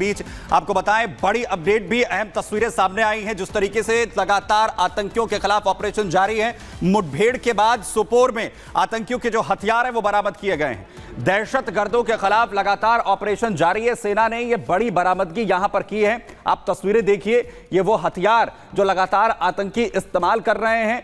बीच आपको बताएं बड़ी अपडेट भी, अहम तस्वीरें सामने आई हैं। जिस तरीके से लगातार आतंकियों के खिलाफ ऑपरेशन जारी है, मुठभेड़ के बाद सोपोर में आतंकियों के जो हथियार हैं वो बरामद किए गए हैं। दहशतगर्दों के खिलाफ लगातार ऑपरेशन जारी है। सेना ने ये बड़ी बरामदगी यहां पर की है। आप तस्वीरें देखिए, ये वो हथियार जो लगातार आतंकी इस्तेमाल कर रहे हैं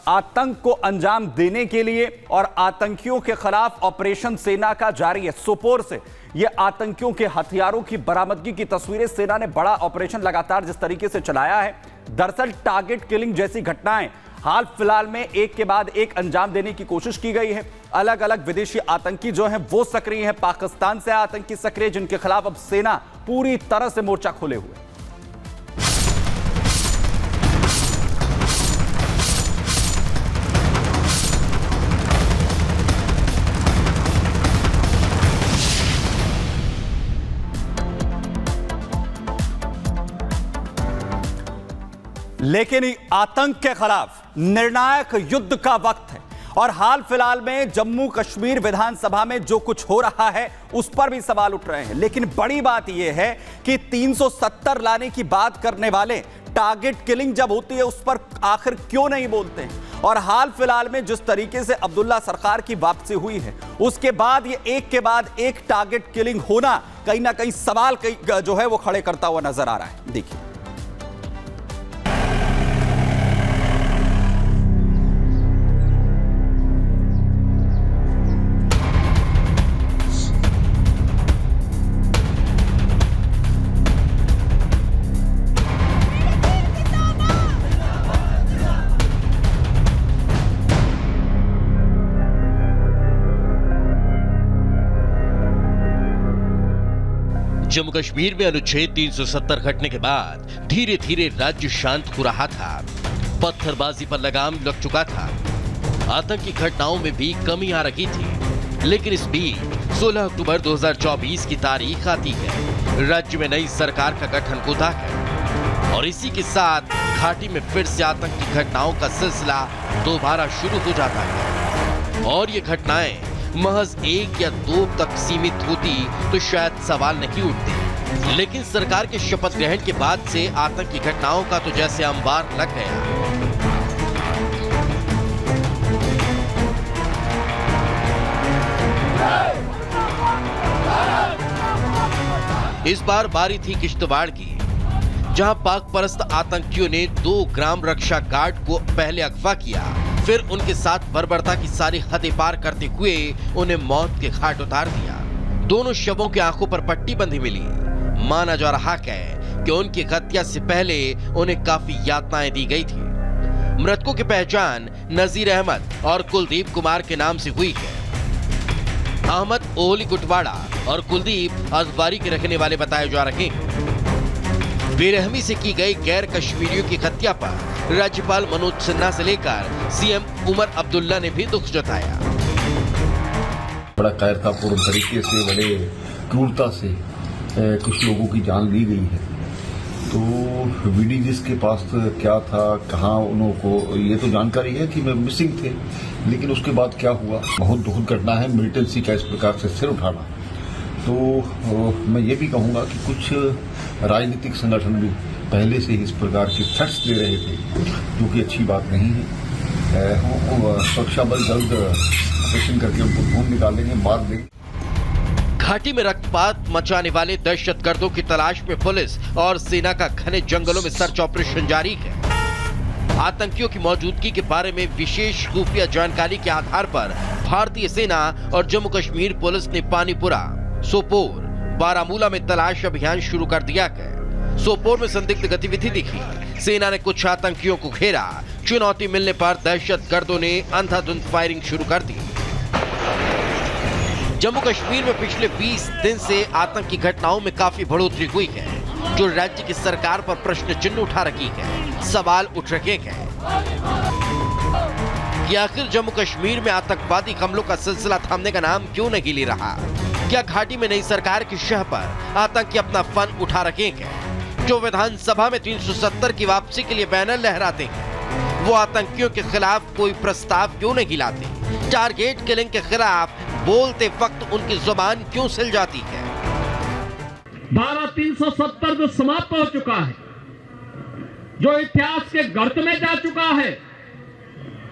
आतंक को अंजाम देने के लिए, और आतंकियों के खिलाफ ऑपरेशन सेना का जारी है। सोपोर से ये आतंकियों के हथियारों की बरामदगी की तस्वीरें। सेना ने बड़ा ऑपरेशन लगातार जिस तरीके से चलाया है, दरअसल टारगेट किलिंग जैसी घटनाएं हाल फिलहाल में एक के बाद एक अंजाम देने की कोशिश की गई है। अलग अलग विदेशी आतंकी जो हैं वो सक्रिय हैं, पाकिस्तान से आतंकी सक्रिय, जिनके खिलाफ अब सेना पूरी तरह से मोर्चा खोले हुए। लेकिन आतंक के खिलाफ निर्णायक युद्ध का वक्त है, और हाल फिलहाल में जम्मू कश्मीर विधानसभा में जो कुछ हो रहा है उस पर भी सवाल उठ रहे हैं। लेकिन बड़ी बात यह है कि 370 लाने की बात करने वाले टारगेट किलिंग जब होती है उस पर आखिर क्यों नहीं बोलते हैं। और हाल फिलहाल में जिस तरीके से अब्दुल्ला सरकार की वापसी हुई है, उसके बाद ये एक के बाद एक टारगेट किलिंग होना कहीं ना कहीं सवाल जो है वो खड़े करता हुआ नजर आ रहा है। देखिए, जम्मू कश्मीर में अनुच्छेद 370 घटने के बाद धीरे धीरे राज्य शांत हो रहा था। पत्थरबाजी पर लगाम लग चुका था। आतंकी घटनाओं में भी कमी आ रही थी। लेकिन इस बीच 16 अक्टूबर 2024 की तारीख आती है। राज्य में नई सरकार का गठन होता है और इसी के साथ घाटी में फिर से आतंकी घटनाओं का सिलसिला दोबारा शुरू हो जाता है। और ये घटनाएं महज 1 या 2 तक सीमित होती तो शायद सवाल नहीं उठते। लेकिन सरकार के शपथ ग्रहण के बाद से आतंकी घटनाओं का तो जैसे अंबार लग गया। इस बार बारी थी किश्तवाड़ की, जहां पाक परस्त आतंकियों ने 2 ग्राम रक्षा गार्ड को पहले अगवा किया, फिर उनके साथ बर्बरता की सारी हदें पार करते हुए उन्हें मौत के घाट उतार दिया। दोनों शवों की आंखों पर पट्टी बंधी मिली। माना जा रहा है कि उनकी हत्या से पहले उन्हें काफी यातनाएं दी गई थी। मृतकों की पहचान नजीर अहमद और कुलदीप कुमार के नाम से हुई है। अहमद ओली कुटवाड़ा और कुलदीप अजबारी के रहने वाले बताए जा रहे हैं। बेरहमी से की गई गैर कश्मीरियों की हत्या पर राज्यपाल मनोज सिन्हा से लेकर सीएम उमर अब्दुल्ला ने भी दुख जताया। बड़ा कायरतापूर्ण तरीके से, बड़े क्रूरता से कुछ लोगों की जान ली गई है। तो वीडी जिसके पास क्या था, कहाँ उनको ये तो जानकारी है कि मैं मिसिंग थे, लेकिन उसके बाद क्या हुआ, बहुत दुखद घटना है। मिलिटेंसी का इस प्रकार से सिर उठाना। तो मैं ये भी कहूँगा कि कुछ राजनीतिक संगठन भी पहले से ही इस प्रकार के थ्रेट्स दे रहे थे, जो कि अच्छी बात नहीं है। सुरक्षा बल जल्द ऑपरेशन करके उनको ढूंढ निकालेंगे, मार देंगे। घाटी में रक्तपात मचाने वाले दहशतगर्दों की तलाश में पुलिस और सेना का घने जंगलों में सर्च ऑपरेशन जारी है। आतंकियों की मौजूदगी के बारे में विशेष खुफिया जानकारी के आधार पर भारतीय सेना और जम्मू कश्मीर पुलिस ने पानीपुरा, सोपोर, बारामूला में तलाश अभियान शुरू कर दिया है। सोपोर में संदिग्ध गतिविधि दिखी। सेना ने कुछ आतंकियों को घेरा। चुनौती मिलने पर दहशतगर्दों ने अंधाधुंध फायरिंग शुरू कर दी। जम्मू कश्मीर में पिछले 20 दिन से आतंकी घटनाओं में काफी बढ़ोतरी हुई है, जो राज्य की सरकार पर प्रश्न चिन्ह उठा रही है। सवाल उठ रहे हैं कि आखिर जम्मू कश्मीर में आतंकवादी हमलों का सिलसिला थामने का नाम क्यों नहीं ले रहा। क्या घाटी में नई सरकार की शह पर आतंकी अपना फन उठा रहे हैं? जो विधानसभा में 370 की वापसी के लिए बैनर लहराते हैं, वो आतंकियों के खिलाफ कोई प्रस्ताव क्यों नहीं लाते? टारगेट किलिंग के खिलाफ बोलते वक्त उनकी जुबान क्यों सिल जाती है? धारा 370 जो समाप्त हो चुका है, जो इतिहास के गर्त में जा चुका है,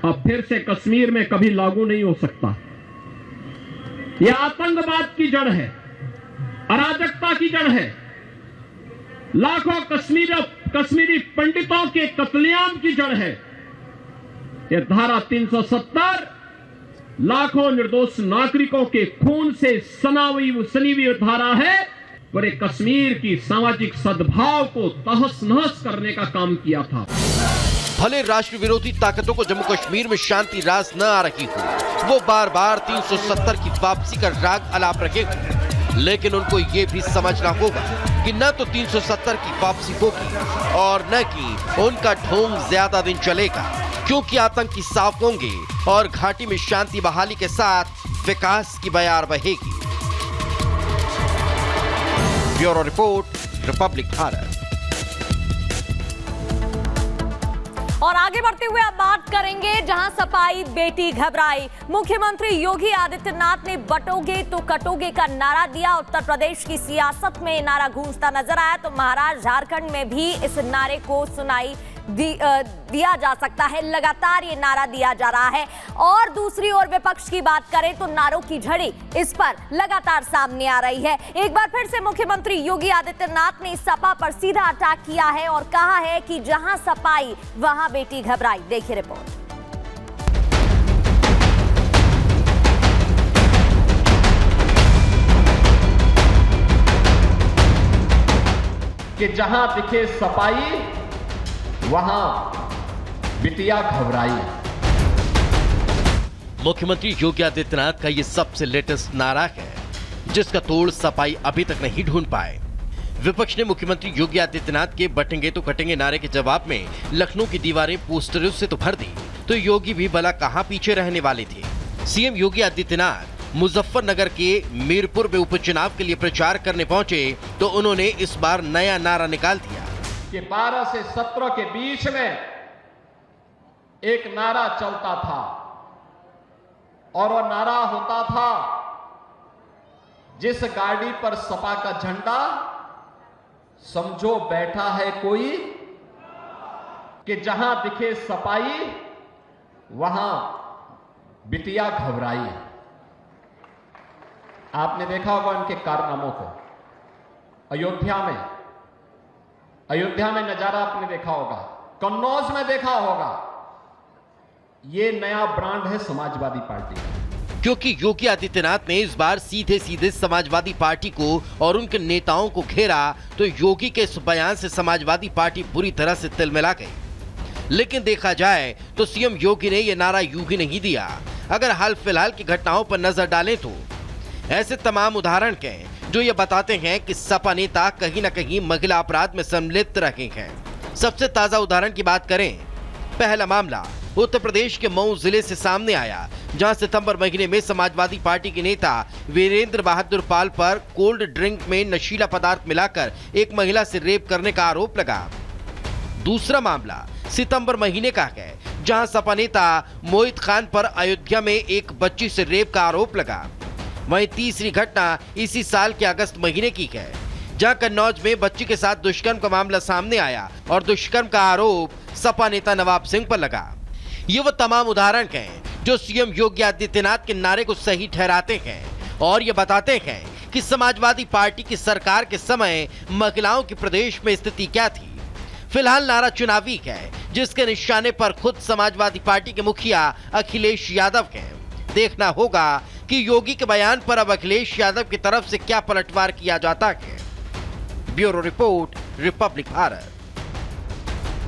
अब फिर से कश्मीर में कभी लागू नहीं हो सकता। यह आतंकवाद की जड़ है, अराजकता की जड़ है, लाखों कश्मीरी पंडितों के कत्लेआम की जड़ है। यह धारा 370 लाखों निर्दोष नागरिकों के खून से सनी हुई धारा है, और एक कश्मीर की सामाजिक सद्भाव को तहस नहस करने का काम किया था। भले राष्ट्र विरोधी ताकतों को जम्मू कश्मीर में शांति रास न आ रही हो, वो बार बार 370 की वापसी का राग अलाप रखे हो, लेकिन उनको ये भी समझना होगा कि न तो 370 की वापसी होगी और न कि उनका ढोंग ज्यादा दिन चलेगा, क्योंकि आतंकी साफ होंगे और घाटी में शांति बहाली के साथ विकास की बयार बहेगी। Bureau report, Republic Bharat. और आगे बढ़ते हुए अब बात करेंगे जहां सपाई बेटी घबराई। मुख्यमंत्री योगी आदित्यनाथ ने बटोगे तो कटोगे का नारा दिया। उत्तर प्रदेश की सियासत में नारा गूंजता नजर आया, तो महाराष्ट्र झारखंड में भी इस नारे को सुनाई दिया जा सकता है। लगातार ये नारा दिया जा रहा है। और दूसरी ओर विपक्ष की बात करें तो नारों की झड़ी इस पर लगातार सामने आ रही है। एक बार फिर से मुख्यमंत्री योगी आदित्यनाथ ने सपा पर सीधा अटैक किया है और कहा है कि जहां सपाई वहां बेटी घबराई। देखिए रिपोर्ट। कि जहां दिखे सपाई वहां बिटिया घबराई। मुख्यमंत्री योगी आदित्यनाथ का ये सबसे लेटेस्ट नारा है, जिसका तोड़ सपाई अभी तक नहीं ढूंढ पाए। विपक्ष ने मुख्यमंत्री योगी आदित्यनाथ के बटेंगे तो कटेंगे नारे के जवाब में लखनऊ की दीवारें पोस्टरों से तो भर दी, तो योगी भी भला कहां पीछे रहने वाले थे। सीएम योगी आदित्यनाथ मुजफ्फरनगर के मीरपुर में उपचुनाव के लिए प्रचार करने पहुंचे तो उन्होंने इस बार नया नारा निकाल दिया कि 12 से 17 के बीच में एक नारा चलता था और वह नारा होता था, जिस गाड़ी पर सपा का झंडा समझो बैठा है कोई, कि जहां दिखे सपाई वहां बिटिया घबराई। आपने देखा होगा उनके कारनामों को। अयोध्या में नजारा आपने देखा होगा, कन्नौज में देखा होगा। ये नया ब्रांड है समाजवादी पार्टी का। क्योंकि योगी आदित्यनाथ ने इस बार सीधे सीधे समाजवादी पार्टी को और उनके नेताओं को घेरा, तो योगी के इस बयान से समाजवादी पार्टी बुरी तरह से तिलमिला गई। लेकिन देखा जाए तो सीएम योगी ने यह नारा यूं ही नहीं दिया। अगर हाल फिलहाल की घटनाओं पर नजर डालें तो ऐसे तमाम उदाहरण हैं जो ये बताते हैं कि सपा नेता कहीं न कहीं महिला अपराध में सम्मिलित रहे हैं। सबसे ताजा उदाहरण की बात करें, पहला मामला उत्तर प्रदेश के मऊ जिले से सामने आया, जहां सितंबर महीने में समाजवादी पार्टी के नेता वीरेंद्र बहादुर पाल पर कोल्ड ड्रिंक में नशीला पदार्थ मिलाकर एक महिला से रेप करने का आरोप लगा। दूसरा मामला सितंबर महीने का है, जहां सपा नेता मोहित खान पर अयोध्या में एक बच्ची से रेप का आरोप लगा। वहीं तीसरी घटना इसी साल के अगस्त महीने की है, जहां कन्नौज में बच्ची के साथ दुष्कर्म का मामला सामने आया और दुष्कर्म का आरोप सपा नेता नवाब सिंह पर लगा। ये वो तमाम उदाहरण हैं जो सीएम योगी आदित्यनाथ के नारे को सही ठहराते हैं और ये बताते हैं कि समाजवादी पार्टी की सरकार के समय महिलाओं की प्रदेश में स्थिति क्या थी। फिलहाल नारा चुनावी है, जिसके निशाने पर खुद समाजवादी पार्टी के मुखिया अखिलेश यादव हैं। देखना होगा कि योगी के बयान पर अब अखिलेश यादव की तरफ से क्या पलटवार किया जाता है। Bureau report, Republic Bharat.